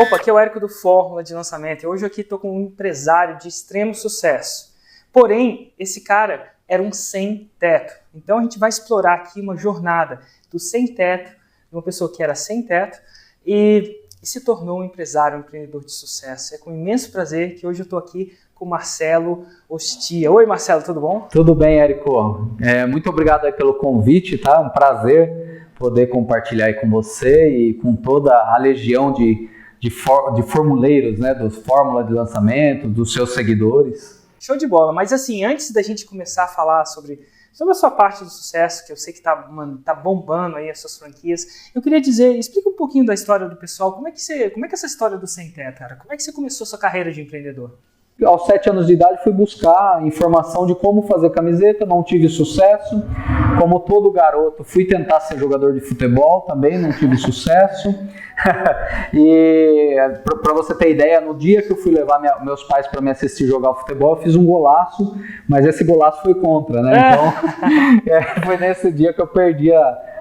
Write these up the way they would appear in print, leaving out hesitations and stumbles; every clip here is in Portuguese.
Opa, aqui é o Érico do Fórmula de Lançamento e hoje aqui estou com um empresário de extremo sucesso. Porém, esse cara era um sem-teto. Então a gente vai explorar aqui uma jornada do sem-teto, de uma pessoa que era sem-teto e se tornou um empresário, um empreendedor de sucesso. É com imenso prazer que hoje eu estou aqui com o Marcelo Ostia. Oi, Marcelo, tudo bom? Tudo bem, Érico. Muito obrigado aí pelo convite, tá? Um prazer poder compartilhar aí com você e com toda a legião de formuleiros, né? Dos Fórmula de Lançamento, dos seus seguidores. Show de bola. Mas assim, antes da gente começar a falar sobre a sua parte do sucesso, que eu sei que tá bombando aí as suas franquias, eu queria dizer, explica um pouquinho da história do pessoal, como é que é essa história do sem-teto, cara? Como é que você começou a sua carreira de empreendedor? Aos 7 anos de idade fui buscar informação de como fazer camiseta, não tive sucesso. Como todo garoto, fui tentar ser jogador de futebol, também não tive sucesso. E para você ter ideia, no dia que eu fui levar meus pais para me assistir jogar futebol, eu fiz um golaço, mas esse golaço foi contra, né? Então foi nesse dia que eu perdi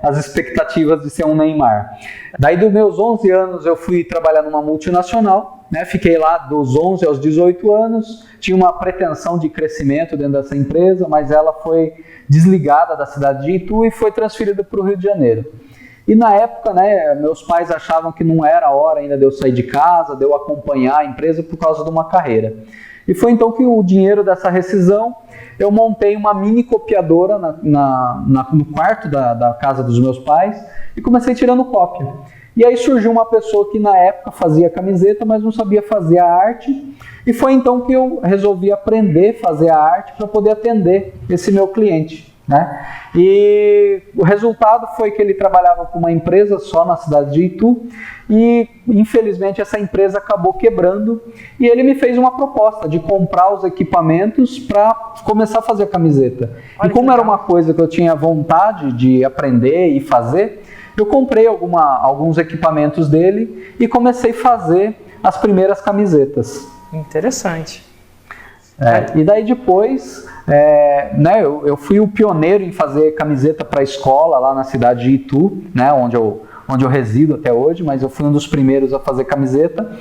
as expectativas de ser um Neymar. Daí dos meus 11 anos eu fui trabalhar numa multinacional, né? Fiquei lá dos 11 aos 18 anos, tinha uma pretensão de crescimento dentro dessa empresa, mas ela foi desligada da cidade de Itu e foi transferida para o Rio de Janeiro. E na época, né, meus pais achavam que não era a hora ainda de eu sair de casa, de eu acompanhar a empresa por causa de uma carreira. E foi então que o dinheiro dessa rescisão, eu montei uma mini copiadora no quarto da casa dos meus pais e comecei tirando cópia. E aí surgiu uma pessoa que na época fazia camiseta, mas não sabia fazer a arte. E foi então que eu resolvi aprender a fazer a arte para poder atender esse meu cliente, né? E o resultado foi que ele trabalhava com uma empresa só na cidade de Itu e infelizmente essa empresa acabou quebrando e ele me fez uma proposta de comprar os equipamentos para começar a fazer a camiseta. Olha, e como era uma coisa que eu tinha vontade de aprender e fazer, eu comprei alguns equipamentos dele e comecei a fazer as primeiras camisetas. Interessante. E daí depois, né, eu fui o pioneiro em fazer camiseta para a escola lá na cidade de Itu, né, onde eu resido até hoje, mas eu fui um dos primeiros a fazer camiseta.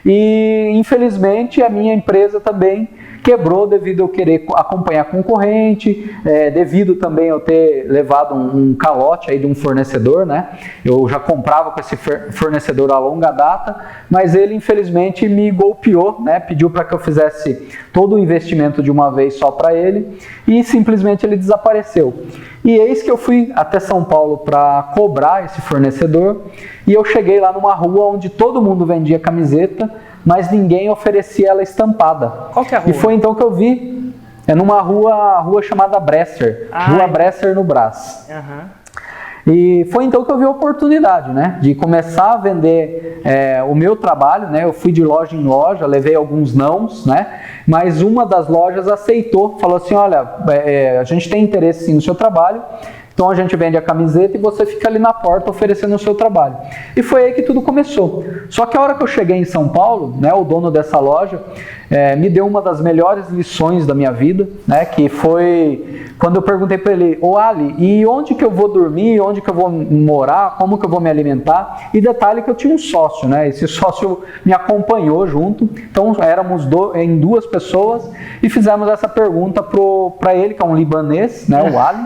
E infelizmente a minha empresa também quebrou devido a eu querer acompanhar concorrente, devido também eu ter levado um calote aí de um fornecedor, né? Eu já comprava com esse fornecedor a longa data, mas ele infelizmente me golpeou, né? Pediu para que eu fizesse todo o investimento de uma vez só para ele e simplesmente ele desapareceu. E eis que eu fui até São Paulo para cobrar esse fornecedor e eu cheguei lá numa rua onde todo mundo vendia camiseta, mas ninguém oferecia ela estampada. Qual que é a rua? E foi então que eu vi, numa rua chamada Bresser, Rua Bresser no Brás. E foi então que eu vi a oportunidade, né, de começar a vender o meu trabalho, né, eu fui de loja em loja, levei alguns nãos, né, mas uma das lojas aceitou, falou assim, olha, a gente tem interesse sim no seu trabalho, então a gente vende a camiseta e você fica ali na porta oferecendo o seu trabalho. E foi aí que tudo começou. Só que a hora que eu cheguei em São Paulo, né, o dono dessa loja me deu uma das melhores lições da minha vida, né, que foi quando eu perguntei para ele, ô Ali, e onde que eu vou dormir, onde que eu vou morar, como que eu vou me alimentar? E detalhe que eu tinha um sócio, né, esse sócio me acompanhou junto, então éramos em 2 pessoas e fizemos essa pergunta para ele, que é um libanês, né, o Ali,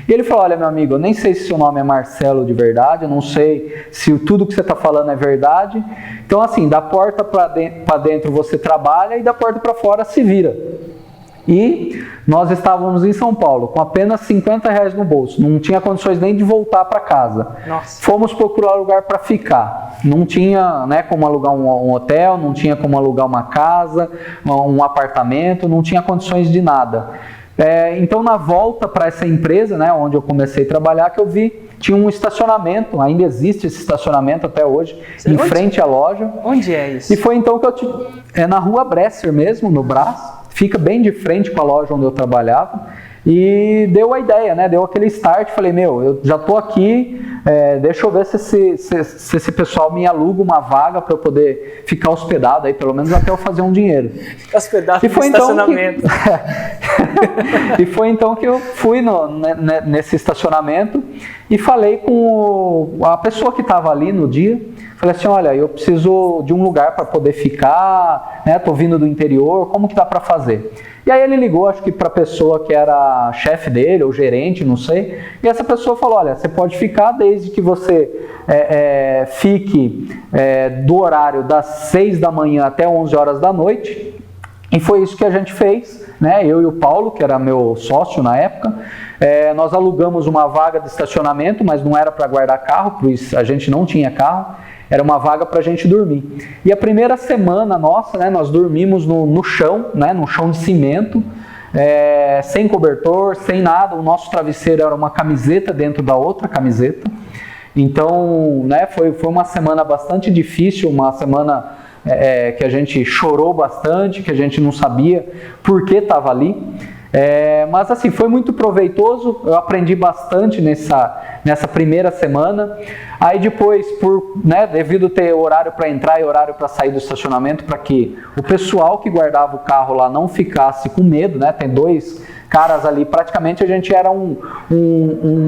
e ele falou, olha meu amigo, eu nem sei se seu nome é Marcelo de verdade, eu não sei se tudo que você está falando é verdade, então assim, da porta para dentro você trabalha e da porta para fora se vira. E nós estávamos em São Paulo com apenas R$50 no bolso, não tinha condições nem de voltar para casa. Nossa. Fomos procurar lugar para ficar, não tinha, né, como alugar um hotel, não tinha como alugar uma casa, um apartamento, não tinha condições de nada. Então na volta para essa empresa, né, onde eu comecei a trabalhar, que eu vi, tinha um estacionamento, ainda existe esse estacionamento até hoje, em frente à loja. Onde é isso? E foi então que na Rua Bresser mesmo, no Brás, fica bem de frente com a loja onde eu trabalhava. E deu a ideia, né? Deu aquele start, falei, meu, eu já tô aqui, deixa eu ver se esse pessoal me aluga uma vaga para eu poder ficar hospedado aí, pelo menos até eu fazer um dinheiro. Hospedado no estacionamento. E foi então que eu fui nesse estacionamento e falei com a pessoa que estava ali no dia, Falei assim, olha, eu preciso de um lugar para poder ficar, né? Tô vindo do interior, como que dá para fazer? E aí ele ligou, acho que para a pessoa que era chefe dele, ou gerente, não sei, e essa pessoa falou, olha, você pode ficar desde que você fique do horário das 6 da manhã até 11 horas da noite, e foi isso que a gente fez, né? Eu e o Paulo, que era meu sócio na época, nós alugamos uma vaga de estacionamento, mas não era para guardar carro, pois a gente não tinha carro, era uma vaga para a gente dormir. E a primeira semana nossa, né, nós dormimos no chão, né, no chão de cimento, sem cobertor, sem nada. O nosso travesseiro era uma camiseta dentro da outra camiseta. Então, né, foi uma semana bastante difícil, uma semana que a gente chorou bastante, que a gente não sabia por que estava ali. Mas assim, foi muito proveitoso, eu aprendi bastante nessa primeira semana. Aí depois, devido ter horário para entrar e horário para sair do estacionamento, para que o pessoal que guardava o carro lá não ficasse com medo, né? Tem 2 caras ali, praticamente a gente era um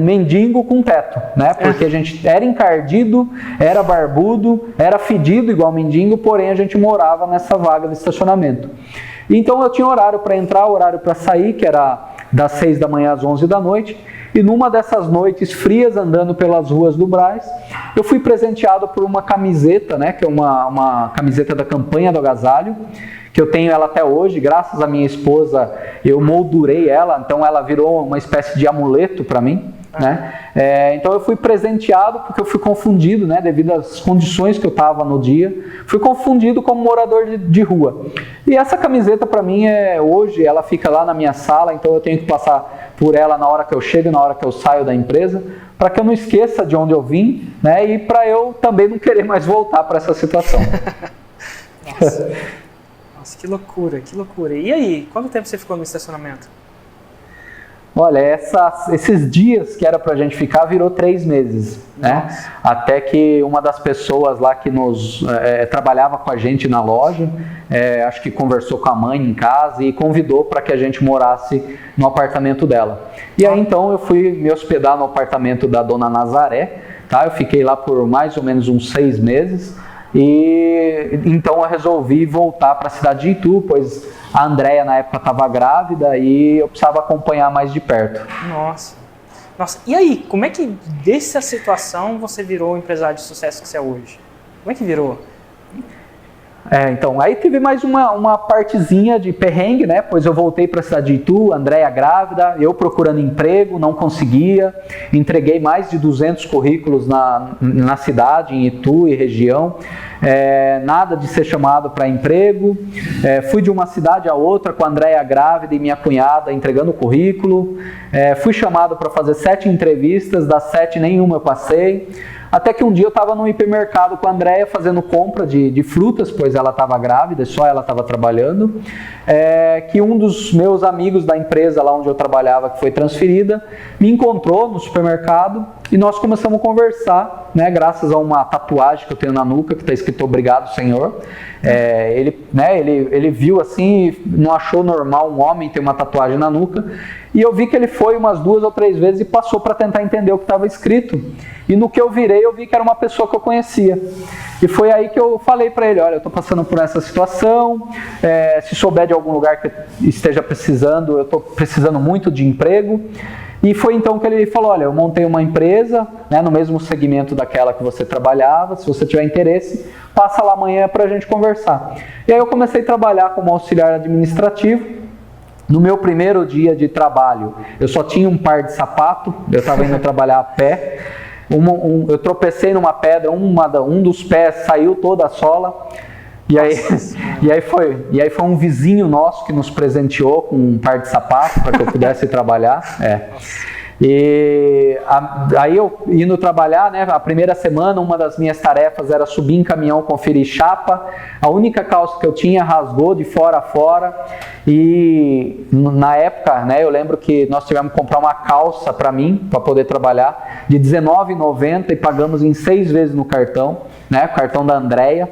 mendigo com teto, né? Porque a gente era encardido, era barbudo, era fedido igual mendigo, porém a gente morava nessa vaga de estacionamento. Então eu tinha horário para entrar, horário para sair, que era das 6 da manhã às 11 da noite, e numa dessas noites frias, andando pelas ruas do Brás, eu fui presenteado por uma camiseta, né, que é uma camiseta da campanha do agasalho, que eu tenho ela até hoje, graças à minha esposa, eu moldurei ela, então ela virou uma espécie de amuleto para mim, né? Então eu fui presenteado porque eu fui confundido, né, devido às condições que eu estava no dia, fui confundido como morador de rua. E essa camiseta para mim hoje ela fica lá na minha sala, então eu tenho que passar por ela na hora que eu chego, na hora que eu saio da empresa, para que eu não esqueça de onde eu vim, né, e para eu também não querer mais voltar para essa situação. Nossa, que loucura, que loucura. E aí, quanto tempo você ficou no estacionamento? Olha, esses dias que era pra gente ficar virou 3 meses, né? Até que uma das pessoas lá que trabalhava com a gente na loja, acho que conversou com a mãe em casa e convidou para que a gente morasse no apartamento dela. E aí então eu fui me hospedar no apartamento da dona Nazaré, tá? Eu fiquei lá por mais ou menos uns 6 meses. E então eu resolvi voltar para a cidade de Itu, pois a Andréia na época estava grávida e eu precisava acompanhar mais de perto. Nossa, e aí, como é que dessa situação você virou o empresário de sucesso que você é hoje? Como é que virou? Então, aí teve mais uma partezinha de perrengue, né? Pois eu voltei para a cidade de Itu, a Andréia grávida, eu procurando emprego, não conseguia, entreguei mais de 200 currículos na cidade, em Itu e região, nada de ser chamado para emprego, fui de uma cidade a outra com a Andréia grávida e minha cunhada entregando o currículo, fui chamado para fazer 7 entrevistas, das 7 nenhuma eu passei. Até que um dia eu estava no hipermercado com a Andréia fazendo compra de frutas, pois ela estava grávida, só ela estava trabalhando, que um dos meus amigos da empresa lá onde eu trabalhava, que foi transferida, me encontrou no supermercado e nós começamos a conversar, né, graças a uma tatuagem que eu tenho na nuca, que está escrito "Obrigado, Senhor". Ele viu assim, não achou normal um homem ter uma tatuagem na nuca, e eu vi que ele foi umas 2 ou 3 vezes e passou para tentar entender o que estava escrito. E no que eu virei, eu vi que era uma pessoa que eu conhecia. E foi aí que eu falei para ele, olha, eu estou passando por essa situação, se souber de algum lugar que esteja precisando, eu estou precisando muito de emprego. E foi então que ele falou, olha, eu montei uma empresa, né, no mesmo segmento daquela que você trabalhava, se você tiver interesse, passa lá amanhã para a gente conversar. E aí eu comecei a trabalhar como auxiliar administrativo. No meu primeiro dia de trabalho, eu só tinha um par de sapato, eu estava indo trabalhar a pé. Eu tropecei numa pedra, um dos pés saiu toda a sola. E aí foi um vizinho nosso que nos presenteou com um par de sapatos para que eu pudesse trabalhar. E aí eu indo trabalhar, né, a primeira semana, uma das minhas tarefas era subir em caminhão, conferir chapa. A única calça que eu tinha rasgou de fora a fora. E na época, né, eu lembro que nós tivemos que comprar uma calça para mim, para poder trabalhar, de R$19,90 e pagamos em 6 vezes no cartão, né, o cartão da Andréia.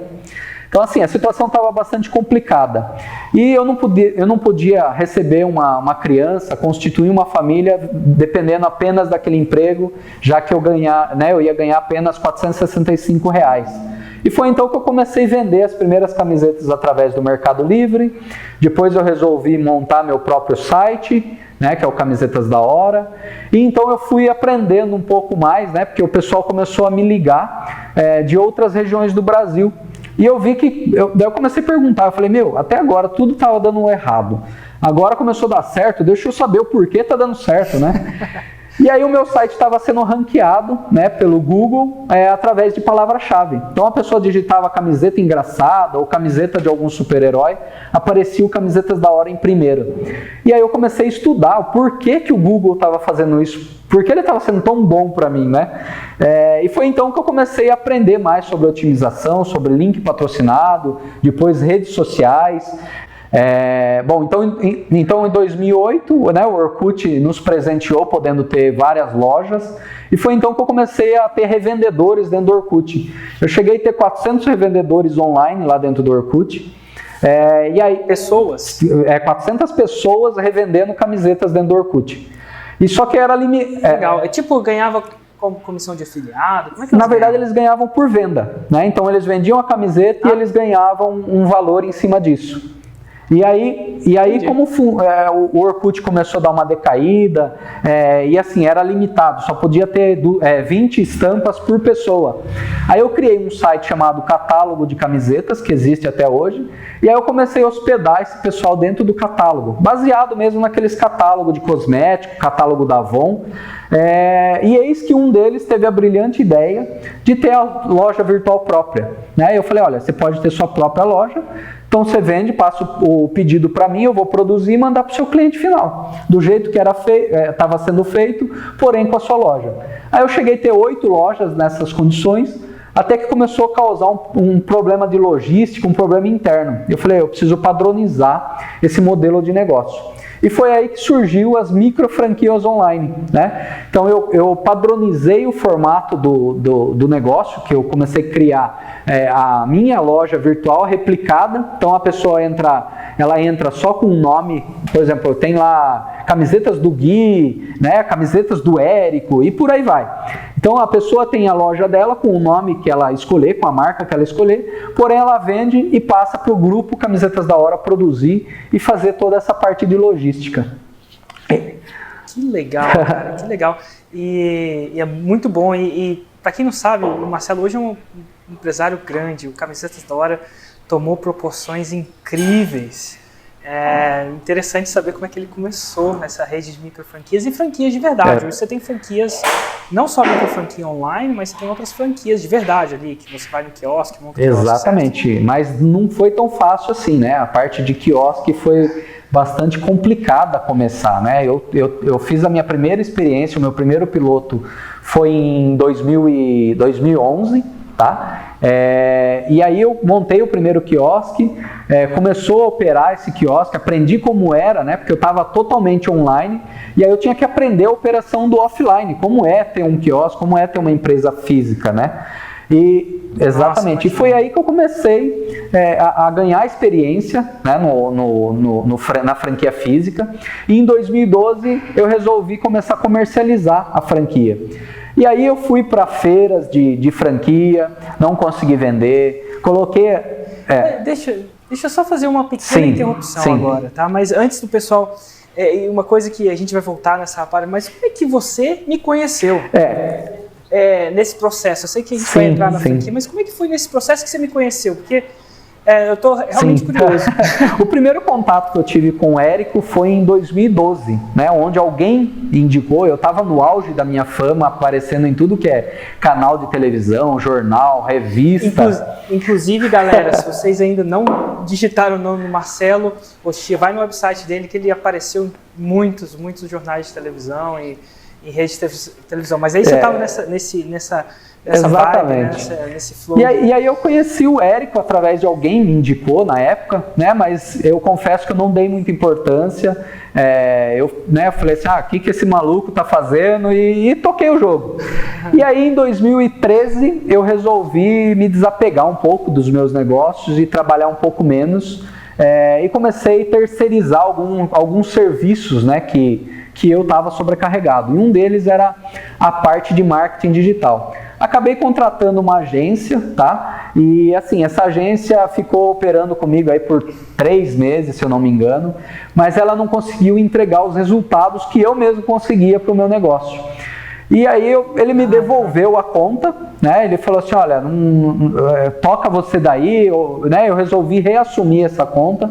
Então assim, a situação estava bastante complicada. E eu não podia receber uma criança, constituir uma família dependendo apenas daquele emprego, já que eu ia ganhar apenas R$465. E foi então que eu comecei a vender as primeiras camisetas através do Mercado Livre. Depois eu resolvi montar meu próprio site, né, que é o Camisetas da Hora. E então eu fui aprendendo um pouco mais, né, porque o pessoal começou a me ligar de outras regiões do Brasil. E eu vi que, daí eu comecei a perguntar, eu falei, até agora tudo estava dando errado. Agora começou a dar certo, deixa eu saber o porquê está dando certo, né? E aí o meu site estava sendo ranqueado, né, pelo Google através de palavra-chave. Então a pessoa digitava camiseta engraçada ou camiseta de algum super-herói, aparecia o Camisetas da Hora em primeiro. E aí eu comecei a estudar o porquê que o Google estava fazendo isso, por que ele estava sendo tão bom para mim, né? E foi então que eu comecei a aprender mais sobre otimização, sobre link patrocinado, depois redes sociais. Então em 2008, né, o Orkut nos presenteou podendo ter várias lojas, e foi então que eu comecei a ter revendedores dentro do Orkut. Eu cheguei a ter 400 revendedores online lá dentro do Orkut. E aí, 400 pessoas revendendo camisetas dentro do Orkut. E só que era Legal, ganhava como comissão de afiliado? Como é que na verdade eles ganhavam por venda, né? Então eles vendiam a camiseta e eles ganhavam um valor em cima disso. E aí como o Orkut começou a dar uma decaída, e assim, era limitado, só podia ter 20 estampas por pessoa. Aí eu criei um site chamado Catálogo de Camisetas, que existe até hoje, e aí eu comecei a hospedar esse pessoal dentro do catálogo, baseado mesmo naqueles catálogos de cosmético, catálogo da Avon, e eis que um deles teve a brilhante ideia de ter a loja virtual própria, né? Eu falei, olha, você pode ter sua própria loja, então você vende, passa o pedido para mim, eu vou produzir e mandar para o seu cliente final, do jeito que estava sendo feito, porém com a sua loja. Aí eu cheguei a ter 8 lojas nessas condições, até que começou a causar um problema de logística, um problema interno. Eu falei, eu preciso padronizar esse modelo de negócio. E foi aí que surgiu as micro franquias online, né? Então eu padronizei o formato do negócio, que eu comecei a criar a minha loja virtual replicada. Então a pessoa entra só com um nome, por exemplo, tem lá camisetas do Gui, né? Camisetas do Érico e por aí vai. Então a pessoa tem a loja dela com o nome que ela escolher, com a marca que ela escolher, porém ela vende e passa para o grupo Camisetas da Hora produzir e fazer toda essa parte de logística. Que legal, cara, que legal. E é muito bom. E para quem não sabe, o Marcelo hoje é um empresário grande. O Camisetas da Hora tomou proporções incríveis. É interessante saber como é que ele começou nessa rede de micro franquias e franquias de verdade. Hoje você tem franquias, não só micro franquia online, mas você tem outras franquias de verdade ali, que você vai no quiosque, monta quiosque. Exatamente, mas não foi tão fácil assim, né? A parte de quiosque foi bastante complicada a começar, né? Eu fiz a minha primeira experiência, o meu primeiro piloto foi em 2011, tá? E aí eu montei o primeiro quiosque, começou a operar esse quiosque, aprendi como era, né? Porque eu estava totalmente online, e aí eu tinha que aprender a operação do offline, como é ter um quiosque, como é ter uma empresa física, né? Exatamente, e foi aí que eu comecei a ganhar experiência, né, na franquia física, e em 2012 eu resolvi começar a comercializar a franquia. E aí eu fui para feiras de franquia, não consegui vender, coloquei... Deixa eu só fazer uma pequena interrupção agora, tá? Mas antes do pessoal... uma coisa que a gente vai voltar nessa parte, mas como é que você me conheceu? Nesse processo, eu sei que a gente vai entrar na franquia, mas como é que foi nesse processo que você me conheceu? Porque eu estou realmente curioso. O primeiro contato que eu tive com o Érico foi em 2012, né, onde alguém indicou, eu estava no auge da minha fama, aparecendo em tudo que é canal de televisão, jornal, revista. Inclusive, galera, se vocês ainda não digitaram o nome do Marcelo Ochia, vai no website dele que ele apareceu em muitos jornais de televisão e em rede de televisão, mas aí você estava nessa exatamente. Vibe, nesse flow. E aí eu conheci o Érico através de alguém, me indicou na época, né, mas eu confesso que eu não dei muita importância, eu falei assim, o que esse maluco tá fazendo, e toquei o jogo. E aí em 2013 eu resolvi me desapegar um pouco dos meus negócios e trabalhar um pouco menos, e comecei a terceirizar alguns serviços, né, que eu estava sobrecarregado, e um deles era a parte de marketing digital. Acabei contratando uma agência, tá? E assim, essa agência ficou operando comigo aí por 3 meses, se eu não me engano, mas ela não conseguiu entregar os resultados que eu mesmo conseguia para o meu negócio. E aí ele me devolveu a conta, né? Ele falou assim, olha, toca você daí, né? Eu resolvi reassumir essa conta.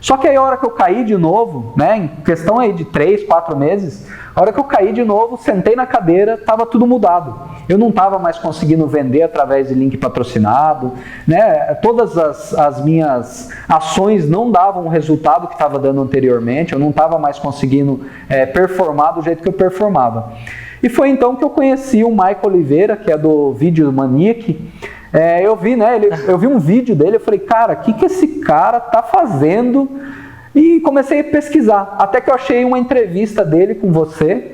Só que aí a hora que eu caí de novo, né? Em questão aí de 3, 4 meses, a hora que eu caí de novo, sentei na cadeira, estava tudo mudado. Eu não estava mais conseguindo vender através de link patrocinado, né? Todas as minhas ações não davam o resultado que estava dando anteriormente, eu não estava mais conseguindo performar do jeito que eu performava. E foi então que eu conheci o Michael Oliveira, que é do Video Maniac. Eu vi, né, eu vi um vídeo dele, eu falei, cara, o que esse cara tá fazendo? E comecei a pesquisar, até que eu achei uma entrevista dele com você,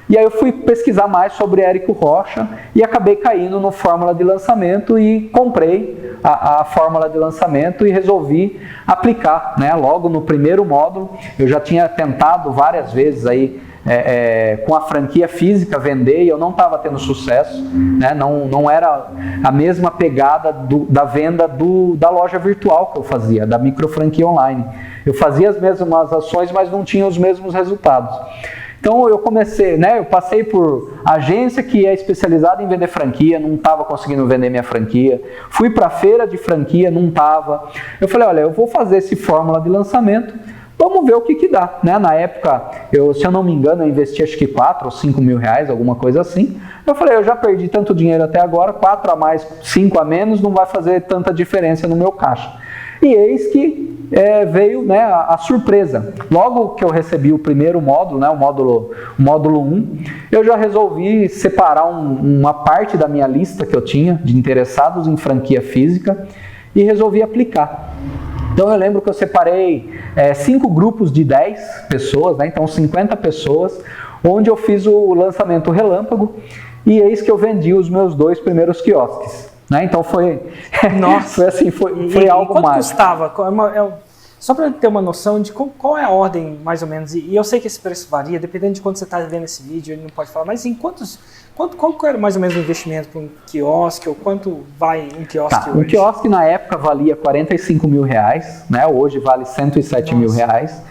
e aí eu fui pesquisar mais sobre Érico Rocha, e acabei caindo no Fórmula de Lançamento, e comprei a Fórmula de Lançamento, e resolvi aplicar, né, logo no primeiro módulo. Eu já tinha tentado várias vezes aí, com a franquia física vender, e eu não estava tendo sucesso, né? Não era a mesma pegada da venda da loja virtual que eu fazia, da micro franquia online. Eu fazia as mesmas ações, mas não tinha os mesmos resultados. Então eu comecei, né? Eu passei por agência que é especializada em vender franquia, não estava conseguindo vender minha franquia. Fui para a feira de franquia, não estava. Eu falei, olha, eu vou fazer esse Fórmula de Lançamento, vamos ver o que dá, né? Na época, se eu não me engano, eu investi acho que 4 ou 5 mil reais, alguma coisa assim. Eu falei, eu já perdi tanto dinheiro até agora, 4 a mais, 5 a menos, não vai fazer tanta diferença no meu caixa. E eis que veio, né, a surpresa. Logo que eu recebi o primeiro módulo, né, o módulo 1, eu já resolvi separar uma parte da minha lista que eu tinha de interessados em franquia física e resolvi aplicar. Então eu lembro que eu separei 5 grupos de 10 pessoas, né? Então 50 pessoas, onde eu fiz o lançamento relâmpago, e eis que eu vendi os meus 2 primeiros quiosques, né? Então foi, Nossa. foi algo quanto mágico. Custava? Só para ter uma noção de qual é a ordem, mais ou menos, e eu sei que esse preço varia, dependendo de quando você está vendo esse vídeo, ele não pode falar, mas em qual era mais ou menos o investimento para um quiosque, ou quanto vai um quiosque hoje? Um quiosque na época valia 45 mil reais, né? Hoje vale 107 mil reais.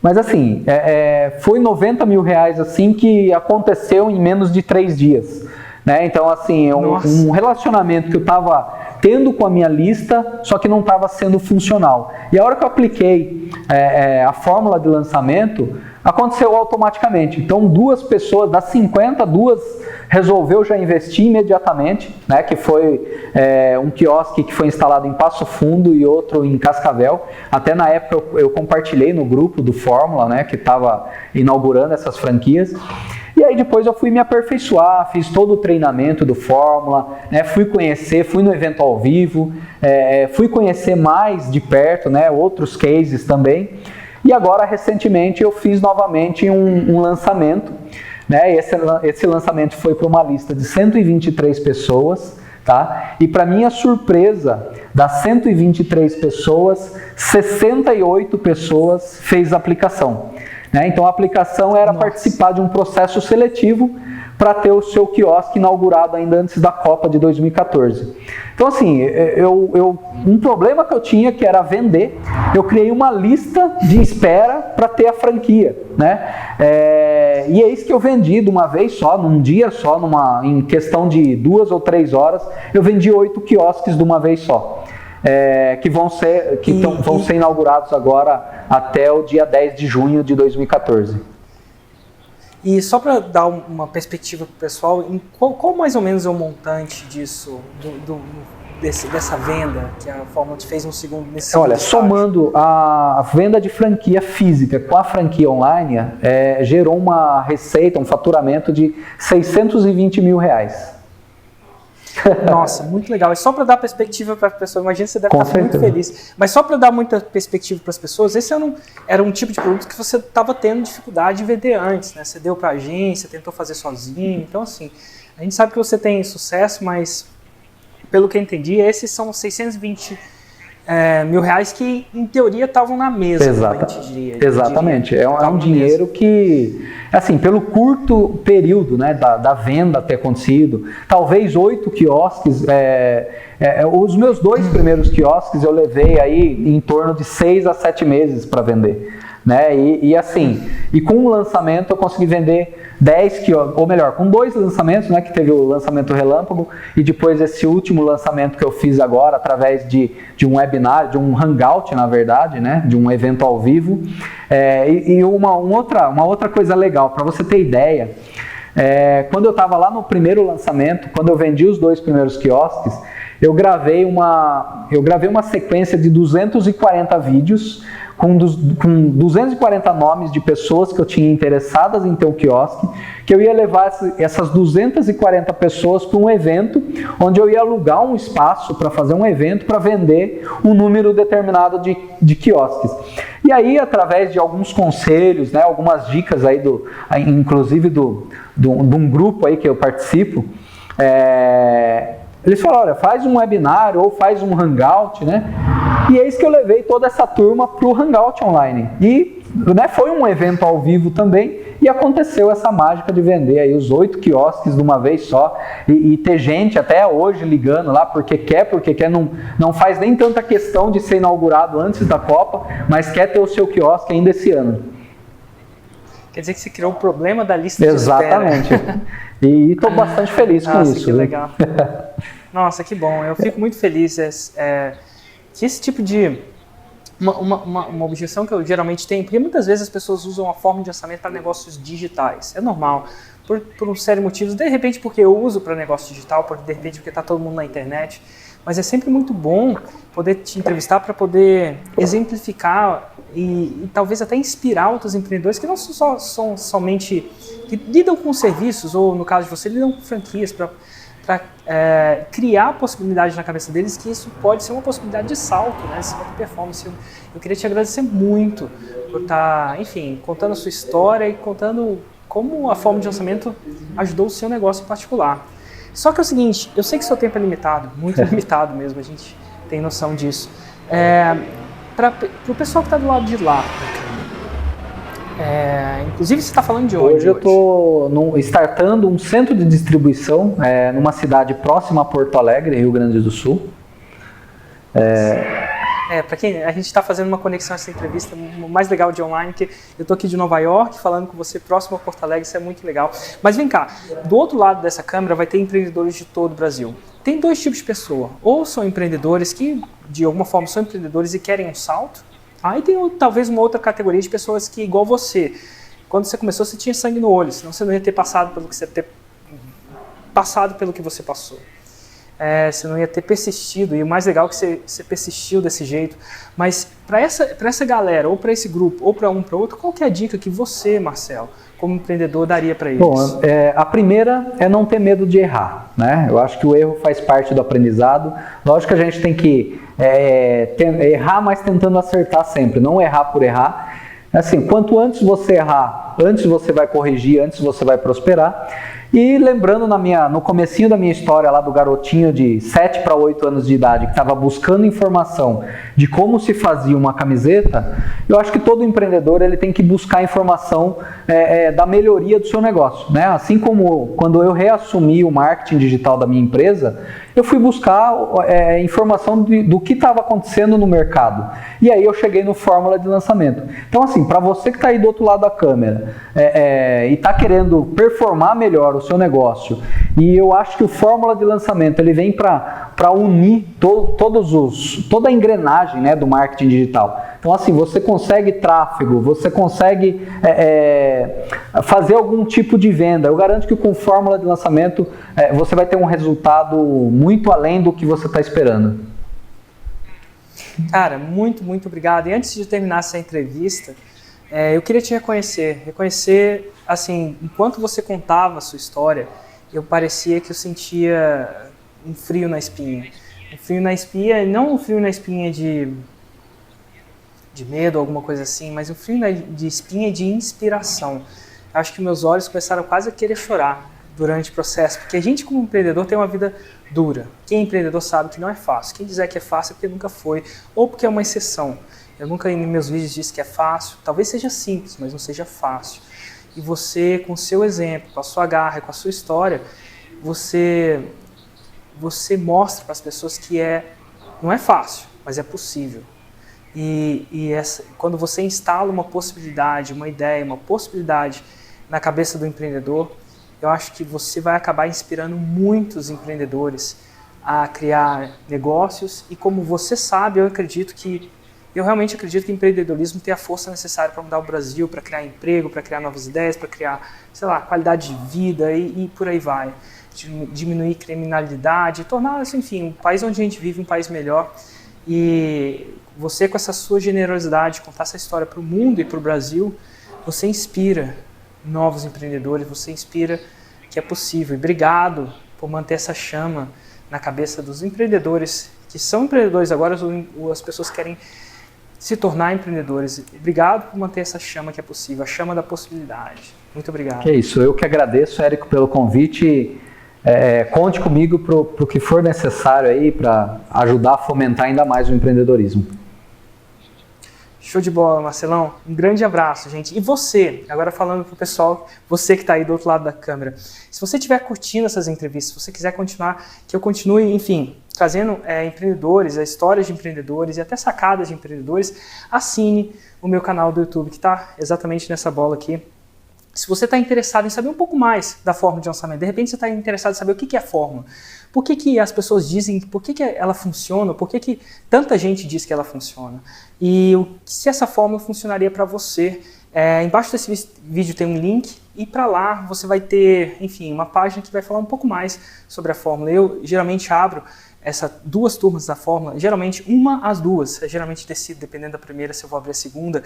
Mas assim, foi 90 mil reais assim que aconteceu em menos de 3 dias. Né? Então assim, um relacionamento que eu estava tendo com a minha lista, só que não estava sendo funcional. E a hora que eu apliquei a fórmula de lançamento, aconteceu automaticamente. Então 2 pessoas, das 50, 2 resolveu já investir imediatamente, né? Que foi um quiosque que foi instalado em Passo Fundo e outro em Cascavel. Até na época eu compartilhei no grupo do Fórmula, né? Que estava inaugurando essas franquias. E aí depois eu fui me aperfeiçoar, fiz todo o treinamento do Fórmula, né? Fui conhecer, fui no evento ao vivo, fui conhecer mais de perto, né? Outros cases também. E agora, recentemente, eu fiz novamente um lançamento, né? Esse lançamento foi para uma lista de 123 pessoas, tá? E para minha surpresa, das 123 pessoas, 68 pessoas fez a aplicação. Né? Então a aplicação era participar de um processo seletivo para ter o seu quiosque inaugurado ainda antes da Copa de 2014. Então assim, um problema que eu tinha, que era vender, eu criei uma lista de espera para ter a franquia. Né? E é isso que eu vendi de uma vez só, num dia só, em questão de 2 ou 3 horas, eu vendi 8 quiosques de uma vez só. Que vão ser inaugurados agora até o dia 10 de junho de 2014. E só para dar uma perspectiva para o pessoal, qual mais ou menos é o montante disso, dessa venda que a Fórmula te fez nesse segundo estágio? Somando a venda de franquia física com a franquia online, gerou uma receita, um faturamento de 620 mil reais. Nossa, muito legal. E só para dar perspectiva para as pessoas, imagina que você deve estar muito feliz. Mas só para dar muita perspectiva para as pessoas, esse era um tipo de produto que você estava tendo dificuldade de vender antes, né? Você deu para a agência, tentou fazer sozinho. Então, assim, a gente sabe que você tem sucesso, mas pelo que eu entendi, esses são 620 R$ 1.000 que, em teoria, estavam na mesa. Exatamente. É um dinheiro que, assim, pelo curto período, né, da venda ter acontecido, talvez 8 quiosques, os meus 2 primeiros quiosques eu levei aí em torno de 6 a 7 meses para vender. Né? E com o lançamento eu consegui vender 10 quiosques, ou melhor, com 2 lançamentos, né, que teve o lançamento relâmpago e depois esse último lançamento que eu fiz agora através de um webinar, de um hangout, na verdade, né, de um evento ao vivo. Uma outra coisa legal, para você ter ideia, quando eu estava lá no primeiro lançamento, quando eu vendi os 2 primeiros quiosques, eu gravei uma sequência de 240 vídeos com 240 nomes de pessoas que eu tinha interessadas em ter um quiosque, que eu ia levar essas 240 pessoas para um evento, onde eu ia alugar um espaço para fazer um evento para vender um número determinado de quiosques. E aí, através de alguns conselhos, né, algumas dicas aí inclusive de um grupo aí que eu participo, eles falaram, olha, faz um webinar ou faz um hangout, né? E é isso que eu levei toda essa turma para o hangout online. E, né, foi um evento ao vivo também, e aconteceu essa mágica de vender aí os 8 quiosques de uma vez só, e ter gente até hoje ligando lá porque quer, não faz nem tanta questão de ser inaugurado antes da Copa, mas quer ter o seu quiosque ainda esse ano. Quer dizer que você criou o problema da lista de espera. Exatamente. E estou bastante feliz com isso. Que legal. Nossa, que bom. Eu fico muito feliz que esse tipo de... Uma objeção que eu geralmente tenho, porque muitas vezes as pessoas usam a forma de orçamento para negócios digitais. É normal, por um sério de motivos. De repente porque eu uso para negócio digital, de repente porque está todo mundo na internet. Mas é sempre muito bom poder te entrevistar para poder exemplificar e talvez até inspirar outros empreendedores que não são somente... que lidam com serviços, ou no caso de você, lidam com franquias para criar possibilidades na cabeça deles, que isso pode ser uma possibilidade de salto, né, de performance. Eu queria te agradecer muito por estar, enfim, contando a sua história e contando como a forma de lançamento ajudou o seu negócio em particular. Só que é o seguinte, eu sei que seu tempo é limitado, muito limitado mesmo, a gente tem noção disso. Para o pessoal que está do lado de lá, inclusive você está falando de onde? Hoje eu estou startando um centro de distribuição numa cidade próxima a Porto Alegre, Rio Grande do Sul. Para quem a gente está fazendo uma conexão essa entrevista, o mais legal de online, que eu estou aqui de Nova York falando com você próximo a Porto Alegre, isso é muito legal. Mas vem cá, do outro lado dessa câmera vai ter empreendedores de todo o Brasil. Tem 2 tipos de pessoa, ou são empreendedores que de alguma forma são empreendedores e querem um salto. Aí tem talvez uma outra categoria de pessoas que, igual você, quando você começou você tinha sangue no olho, senão você não ia ter passado pelo que você passou. Você não ia ter persistido, e o mais legal é que você persistiu desse jeito. Mas para essa galera, ou para esse grupo, ou para para outro, qual que é a dica que você, Marcelo, como empreendedor, daria para eles? Bom, a primeira é não ter medo de errar, né? Eu acho que o erro faz parte do aprendizado. Lógico que a gente tem que errar, mas tentando acertar sempre, não errar por errar. Assim, quanto antes você errar, antes você vai corrigir, antes você vai prosperar. E lembrando no comecinho da minha história lá do garotinho de 7 para 8 anos de idade que estava buscando informação de como se fazia uma camiseta, eu acho que todo empreendedor ele tem que buscar informação da melhoria do seu negócio, né? Assim como quando eu reassumi o marketing digital da minha empresa, eu fui buscar informação do que estava acontecendo no mercado. E aí eu cheguei no Fórmula de Lançamento. Então assim, para você que está aí do outro lado da câmera e está querendo performar melhor o seu negócio, e eu acho que o Fórmula de Lançamento ele vem para unir toda a engrenagem, né, do marketing digital. Então assim, você consegue tráfego, você consegue fazer algum tipo de venda. Eu garanto que com Fórmula de Lançamento você vai ter um resultado muito além do que você está esperando. Cara, muito, muito obrigado. E antes de terminar essa entrevista, eu queria te reconhecer, assim, enquanto você contava a sua história, eu parecia que eu sentia um frio na espinha. Um frio na espinha, não um frio na espinha de medo ou alguma coisa assim, mas um frio de espinha de inspiração. Acho que meus olhos começaram quase a querer chorar durante o processo, porque a gente como empreendedor tem uma vida dura. Quem é empreendedor sabe que não é fácil. Quem dizer que é fácil é porque nunca foi, ou porque é uma exceção. Eu nunca em meus vídeos disse que é fácil, talvez seja simples, mas não seja fácil. E você, com o seu exemplo, com a sua garra, com a sua história, você mostra para as pessoas que não é fácil, mas é possível. Quando você instala uma possibilidade, uma ideia, uma possibilidade na cabeça do empreendedor, eu acho que você vai acabar inspirando muitos empreendedores a criar negócios. E como você sabe, eu realmente acredito que o empreendedorismo tem a força necessária para mudar o Brasil, para criar emprego, para criar novas ideias, para criar, sei lá, qualidade de vida e por aí vai. Diminuir criminalidade, tornar, enfim, o país onde a gente vive um país melhor. E você, com essa sua generosidade, contar essa história para o mundo e para o Brasil, você inspira novos empreendedores, você inspira que é possível. E obrigado por manter essa chama na cabeça dos empreendedores, que são empreendedores agora, as pessoas querem se tornar empreendedores. Obrigado por manter essa chama que é possível, a chama da possibilidade. Muito obrigado. Que isso, eu que agradeço, Érico, pelo convite. Conte comigo para o que for necessário aí para ajudar a fomentar ainda mais o empreendedorismo. Show de bola, Marcelão. Um grande abraço, gente. E você, agora falando para o pessoal, você que está aí do outro lado da câmera, se você estiver curtindo essas entrevistas, se você quiser continuar, que eu continue, enfim, trazendo empreendedores, histórias de empreendedores e até sacadas de empreendedores, assine o meu canal do YouTube, que está exatamente nessa bola aqui. Se você está interessado em saber um pouco mais da fórmula de lançamento, de repente você está interessado em saber o que é a fórmula, por que as pessoas dizem, por que ela funciona, por que tanta gente diz que ela funciona, e se essa fórmula funcionaria para você, embaixo desse vídeo tem um link, e para lá você vai ter, enfim, uma página que vai falar um pouco mais sobre a fórmula. Eu geralmente abro essas 2 turmas da fórmula, geralmente uma às 2, eu geralmente decido, dependendo da primeira, se eu vou abrir a segunda,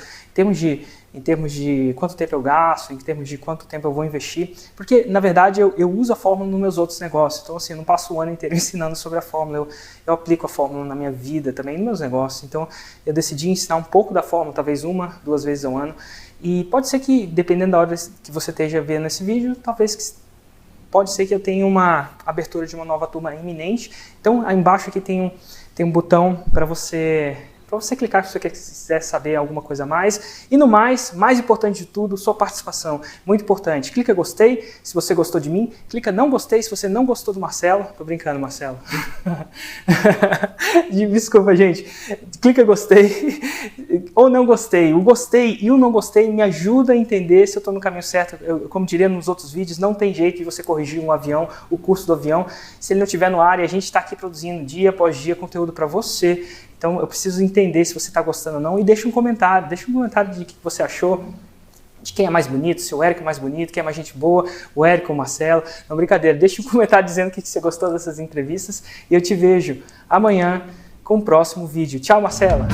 em termos de quanto tempo eu gasto, em termos de quanto tempo eu vou investir, porque na verdade eu uso a fórmula nos meus outros negócios, então assim, eu não passo o ano inteiro ensinando sobre a fórmula, eu aplico a fórmula na minha vida também, nos meus negócios, então eu decidi ensinar um pouco da fórmula, talvez 1, 2 vezes ao ano, e pode ser que, dependendo da hora que você esteja vendo esse vídeo, pode ser que eu tenha uma abertura de uma nova turma iminente. Então, aí embaixo aqui tem um botão para você clicar se você quiser saber alguma coisa a mais. E no mais importante de tudo, sua participação. Muito importante. Clica gostei se você gostou de mim. Clica não gostei se você não gostou do Marcelo. Tô brincando, Marcelo. Desculpa, gente. Clica gostei ou não gostei. O gostei e o não gostei me ajuda a entender se eu estou no caminho certo. Como diria nos outros vídeos, não tem jeito de você corrigir um avião, o curso do avião, se ele não estiver no ar, e a gente está aqui produzindo dia após dia conteúdo para você. Então eu preciso entender se você está gostando ou não, e deixa um comentário de o que você achou, de quem é mais bonito, se o Érico é mais bonito, quem é mais gente boa, o Érico ou o Marcelo. Não, brincadeira, deixa um comentário dizendo o que você gostou dessas entrevistas, e eu te vejo amanhã com o próximo vídeo. Tchau, Marcela!